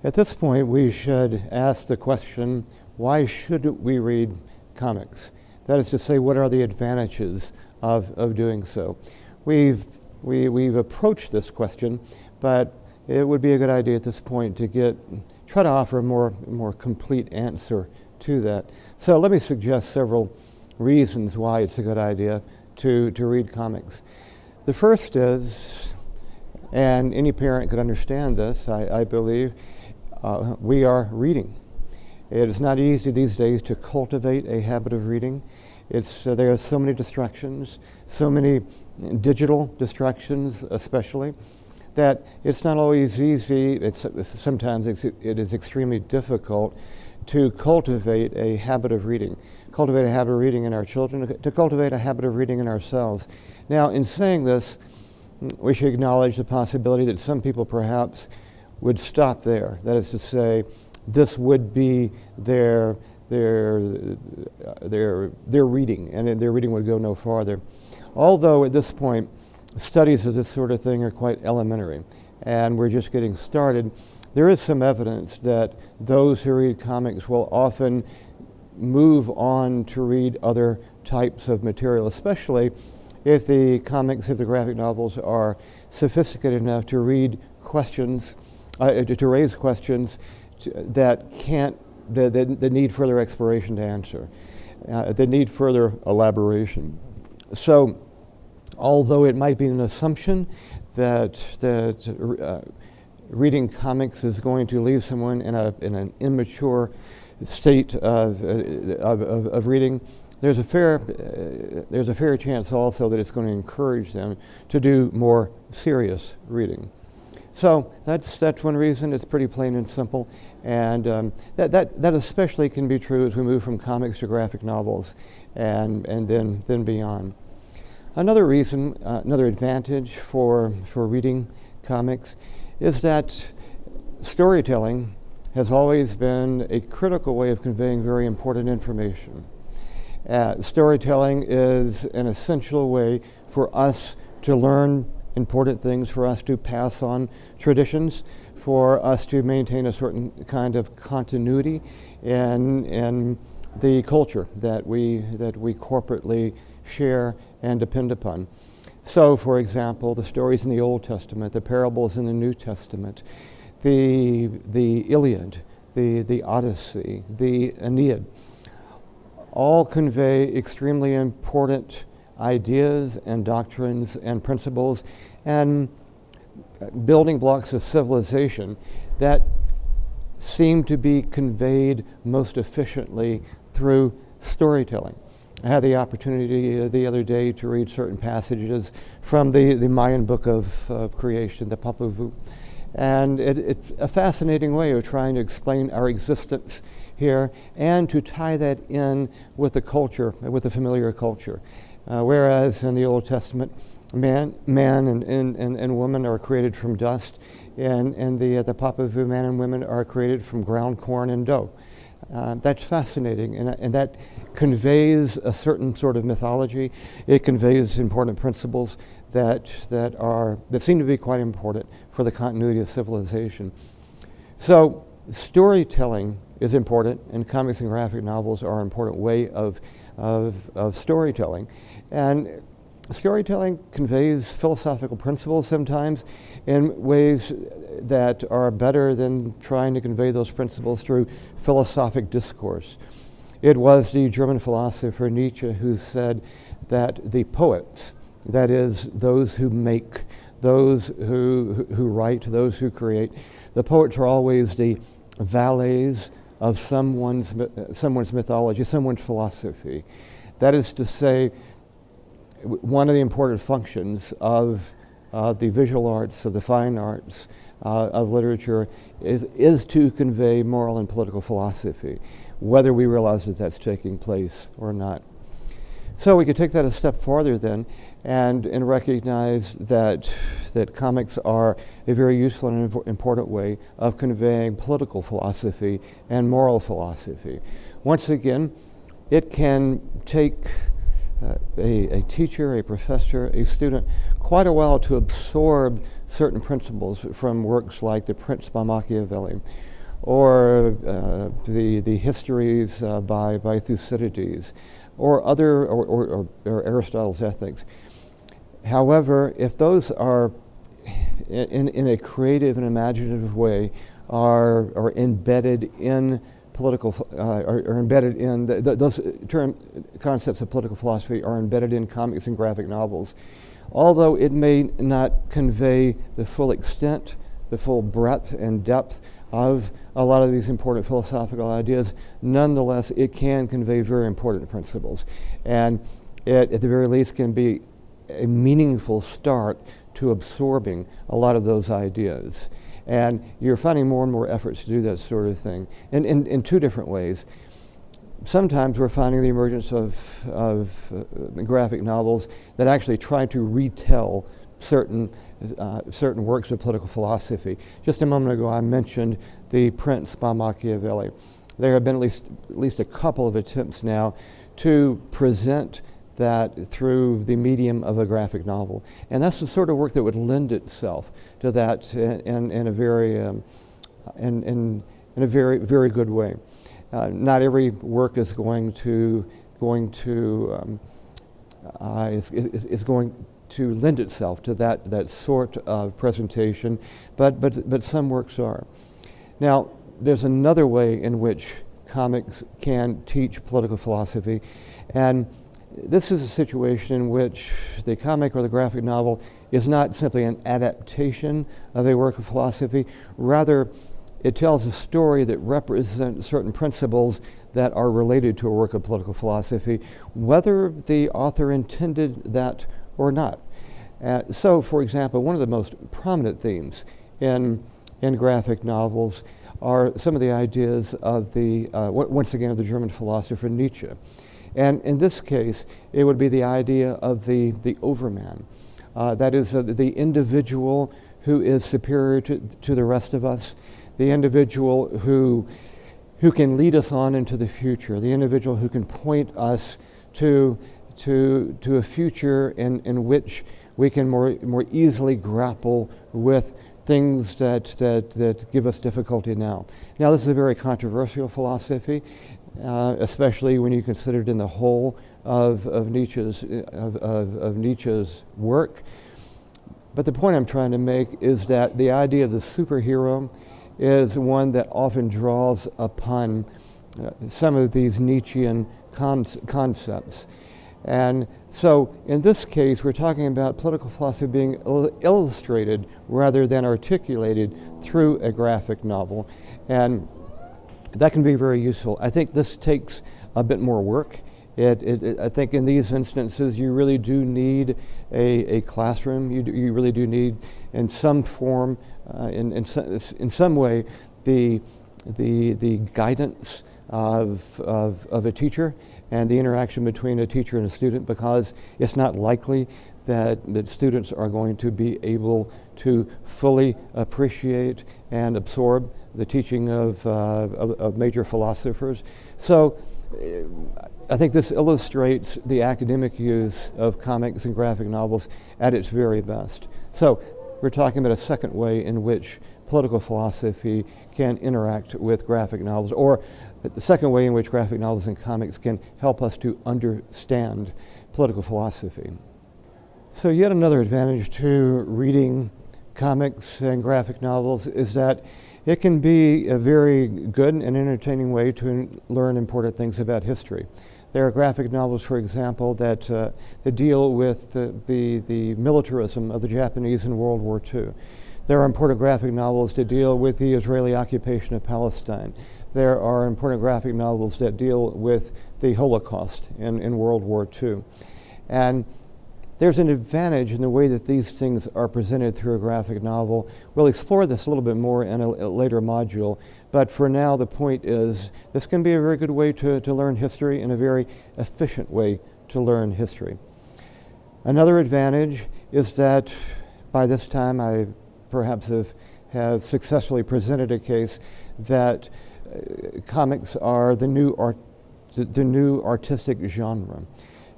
At this point, we should ask the question, why should we read comics? That is to say, what are the advantages of doing so? We've approached this question, but it would be a good idea at this point to try to offer a more complete answer to that. So let me suggest several reasons why it's a good idea to read comics. The first is, and any parent could understand this, I believe, we are reading. It is not easy these days to cultivate a habit of reading. There are so many distractions, so many digital distractions especially, that it's not always easy. Sometimes it is extremely difficult to cultivate a habit of reading. Cultivate a habit of reading in our children, to cultivate a habit of reading in ourselves. Now, in saying this, we should acknowledge the possibility that some people perhaps would stop there. That is to say, this would be their reading, and their reading would go no farther. Although at this point, studies of this sort of thing are quite elementary, and we're just getting started, there is some evidence that those who read comics will often move on to read other types of material, especially if the comics, if the graphic novels are sophisticated enough to raise questions that need further exploration to answer, that need further elaboration. So, although it might be an assumption that reading comics is going to leave someone in an immature state of reading, there's a fair chance also that it's going to encourage them to do more serious reading. So that's one reason. It's pretty plain and simple, and that especially can be true as we move from comics to graphic novels, and then beyond. Another reason, another advantage for reading comics is that storytelling has always been a critical way of conveying very important information. Storytelling is an essential way for us to learn important things, for us to pass on traditions, for us to maintain a certain kind of continuity in the culture that we corporately share and depend upon. So, for example, the stories in the Old Testament, the parables in the New Testament, the Iliad, the Odyssey, the Aeneid, all convey extremely important ideas and doctrines and principles and building blocks of civilization that seem to be conveyed most efficiently through storytelling. I had the opportunity the other day to read certain passages from the Mayan book of creation, the Popol Vuh, and it's a fascinating way of trying to explain our existence here and to tie that in with the culture, with the familiar culture. Whereas in the Old Testament, man and woman are created from dust, and the Popol Vuh, man and women are created from ground corn and dough. That's fascinating, and that conveys a certain sort of mythology. It conveys important principles that seem to be quite important for the continuity of civilization. So storytelling is important, and comics and graphic novels are an important way of storytelling. And storytelling conveys philosophical principles sometimes in ways that are better than trying to convey those principles through philosophic discourse. It was the German philosopher Nietzsche who said that the poets, that is, those who make, those who write, those who create, the poets are always the valets of someone's mythology, someone's philosophy. That is to say, one of the important functions of the visual arts, of the fine arts, of literature, is to convey moral and political philosophy, whether we realize that that's taking place or not. So we could take that a step farther then and recognize that comics are a very useful and important way of conveying political philosophy and moral philosophy. Once again, it can take a teacher, a professor, a student quite a while to absorb certain principles from works like The Prince by Machiavelli, or the histories by Thucydides, or Aristotle's Ethics. However, if those are in a creative and imaginative way are embedded in political, are embedded in those concepts of political philosophy are embedded in comics and graphic novels, although it may not convey the full extent, the full breadth and depth of a lot of these important philosophical ideas, nonetheless it can convey very important principles, and it at the very least can be a meaningful start to absorbing a lot of those ideas. And you're finding more and more efforts to do that sort of thing in two different ways. Sometimes we're finding the emergence of graphic novels that actually try to retell certain works of political philosophy. Just a moment ago I mentioned The Prince by Machiavelli. There have been at least a couple of attempts now to present that through the medium of a graphic novel, and that's the sort of work that would lend itself to that in a very good way. Not every work is going to lend itself to that sort of presentation, but some works are. Now, there's another way in which comics can teach political philosophy, and this is a situation in which the comic or the graphic novel is not simply an adaptation of a work of philosophy. Rather, it tells a story that represents certain principles that are related to a work of political philosophy, whether the author intended that or not. So, for example, one of the most prominent themes in graphic novels are some of the ideas of once again, of the German philosopher Nietzsche. And in this case, it would be the idea of the overman. That is, the individual who is superior to the rest of us, the individual who can lead us on into the future, the individual who can point us to a future in which we can more easily grapple with things that give us difficulty now. Now, this is a very controversial philosophy, especially when you consider it in the whole of Nietzsche's work. But the point I'm trying to make is that the idea of the superhero is one that often draws upon some of these Nietzschean concepts. And so in this case, we're talking about political philosophy being illustrated rather than articulated through a graphic novel. And that can be very useful. I think this takes a bit more work. I think in these instances, you really do need a classroom. You really do need, in some form, in some way, the guidance of a teacher and the interaction between a teacher and a student, because it's not likely that students are going to be able to fully appreciate and absorb the teaching of major philosophers. So I think this illustrates the academic use of comics and graphic novels at its very best. So we're talking about a second way in which political philosophy can interact with graphic novels, or the second way in which graphic novels and comics can help us to understand political philosophy. So yet another advantage to reading comics and graphic novels is that it can be a very good and entertaining way to learn important things about history. There are graphic novels, for example, that deal with the militarism of the Japanese in World War II. There are important graphic novels that deal with the Israeli occupation of Palestine. There are important graphic novels that deal with the Holocaust in World War II. And there's an advantage in the way that these things are presented through a graphic novel. We'll explore this a little bit more in a later module, but for now the point is this can be a very good way to learn history and a very efficient way to learn history. Another advantage is that by this time I perhaps have successfully presented a case that comics are the new artistic genre.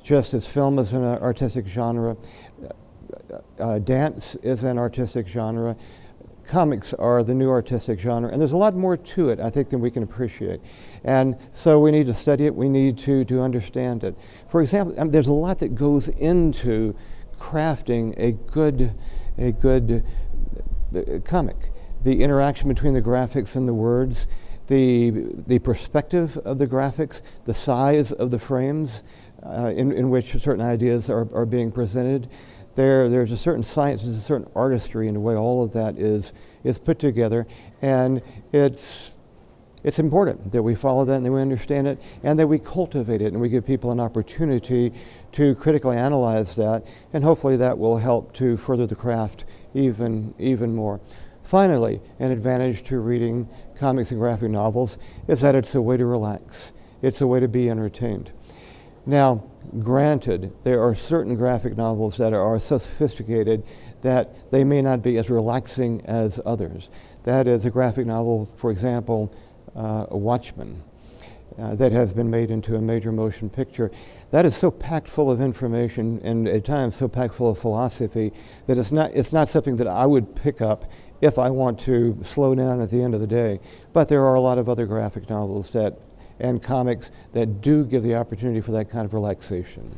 Just as film is an artistic genre, dance is an artistic genre, comics are the new artistic genre, and there's a lot more to it, I think, than we can appreciate. And so we need to study it, we need to understand it. For example, there's a lot that goes into crafting a good comic. The interaction between the graphics and the words, the perspective of the graphics, the size of the frames in which certain ideas are being presented. There's a certain science, there's a certain artistry in the way all of that is put together, and it's important that we follow that and that we understand it and that we cultivate it and we give people an opportunity to critically analyze that, and hopefully that will help to further the craft even more. Finally, an advantage to reading comics and graphic novels is that it's a way to relax. It's a way to be entertained. Now, granted, there are certain graphic novels that are so sophisticated that they may not be as relaxing as others. That is a graphic novel, for example, Watchmen, that has been made into a major motion picture. That is so packed full of information and at times so packed full of philosophy that it's not something that I would pick up if I want to slow down at the end of the day. But there are a lot of other graphic novels and comics that do give the opportunity for that kind of relaxation.